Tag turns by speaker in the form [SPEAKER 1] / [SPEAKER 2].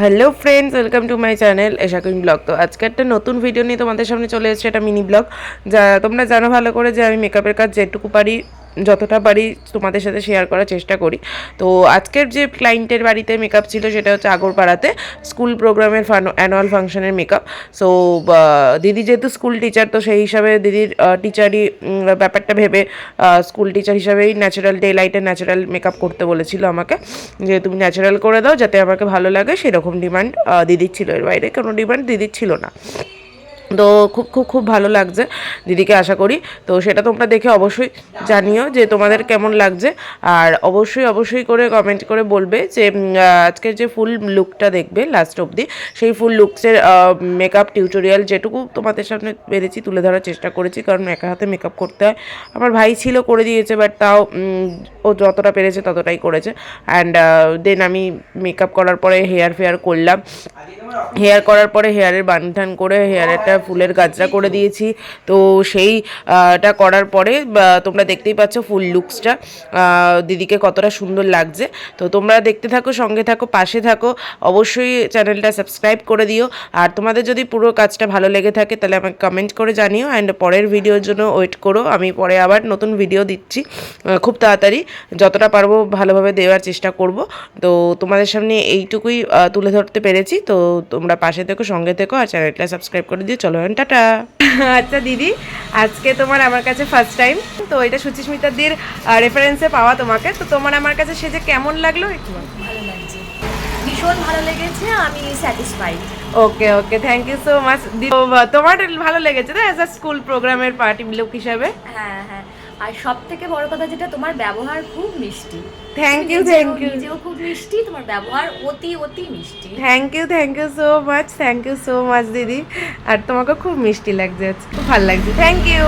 [SPEAKER 1] Hello friends, welcome to my channel Esha queen blog. তো আজকে একটা নতুন ভিডিও নিয়ে তোমাদের সামনে চলে এসেছে, একটা মিনি ব্লগ। যা তোমরা জানো ভালো করে যে আমি মেকআপের কাজ যেটুকু পারি, যতটা পারি তোমাদের সাথে শেয়ার করার চেষ্টা করি। তো আজকের যে ক্লায়েন্টের বাড়িতে মেকআপ ছিল সেটা হচ্ছে আগরপাড়াতে স্কুল প্রোগ্রামের অ্যানুয়াল ফাংশনের মেকআপ। সো দিদি যেহেতু স্কুল টিচার, তো সেই হিসাবে দিদির টিচারই ব্যাপারটা ভেবে স্কুল টিচার হিসাবেই ন্যাচারাল ডে লাইটে ন্যাচারাল মেকআপ করতে বলেছিল আমাকে, যে তুমি ন্যাচারাল করে দাও যাতে আমাকে ভালো লাগে। সেরকম ডিমান্ড দিদির ছিল, এর বাইরে কোনো ডিমান্ড দিদির ছিল না। তো খুব খুব খুব ভালো লাগছে দিদিকে, আশা করি। তো সেটা তোমরা দেখে অবশ্যই জানিও যে তোমাদের কেমন লাগছে, আর অবশ্যই অবশ্যই করে কমেন্ট করে বলবে যে আজকের যে ফুল লুকটা দেখবে লাস্ট অবধি, সেই ফুল লুকসের মেকআপ টিউটোরিয়াল যেটুকু তোমাদের সামনে পেরেছি তুলে ধরার চেষ্টা করেছি, কারণ একা হাতে মেকআপ করতে হয়। আমার ভাই ছিল, করে দিয়েছে, বাট তাও ও যতটা পেরেছে ততটাই করেছে। অ্যান্ড দেন আমি মেকআপ করার পরে হেয়ার ফেয়ার করলাম। হেয়ার করার পরে হেয়ারের বানঠান করে হেয়ারেরটা ফুলের গাজরা করে দিয়েছি। তো সেইটা করার পরে তোমরা দেখতেই পাচ্ছ ফুল লুকসটা দিদিকে কতটা সুন্দর লাগছে। তো তোমরা দেখতে থাকো, সঙ্গে থাকো, পাশে থাকো, অবশ্যই চ্যানেলটা সাবস্ক্রাইব করে দিও। আর তোমাদের যদি পুরো কাজটা ভালো লেগে থাকে তাহলে আমাকে কমেন্ট করে জানিও। অ্যান্ড পরের ভিডিওর জন্য ওয়েট করো, আমি পরে আবার নতুন ভিডিও দিচ্ছি খুব তাড়াতাড়ি, যতটা পারবো ভালোভাবে দেওয়ার চেষ্টা করব। তো তোমাদের সামনে এইটুকুই তুলে ধরতে পেরেছি। তো তোমরা পাশে থেকো, সঙ্গে থেকো, আর চ্যানেলটা সাবস্ক্রাইব করে দিও। চলো টাটা। আচ্ছা দিদি, আজকে তোমার আমার কাছে ফার্স্ট টাইম, তো এটা সুচিস্মিতা দির রেফারেন্সে পাওয়া তোমাকে। তো তোমার আমার কাছে সেজে কেমন লাগলো একটু?
[SPEAKER 2] ভালো লাগছে, ভীষণ ভালো লেগেছে, আমি satisfied.
[SPEAKER 1] Okay okay, thank you so much. তোমার ভালো লেগেছে তো অ্যাজ আ স্কুল প্রোগ্রামের পার্টি লুক হিসাবে?
[SPEAKER 2] হ্যাঁ হ্যাঁ, আর সব থেকে বড় কথা যেটা, তোমার ব্যবহার খুব মিষ্টি।
[SPEAKER 1] Thank you thank you.
[SPEAKER 2] নিজেও খুব মিষ্টি, তোমার ব্যবহার অতি অতি মিষ্টি।
[SPEAKER 1] Thank you so much, thank you so much দিদি। আর তোমাকে খুব মিষ্টি লাগছে আজকে, খুব ভালো লাগছে, থ্যাংক ইউ।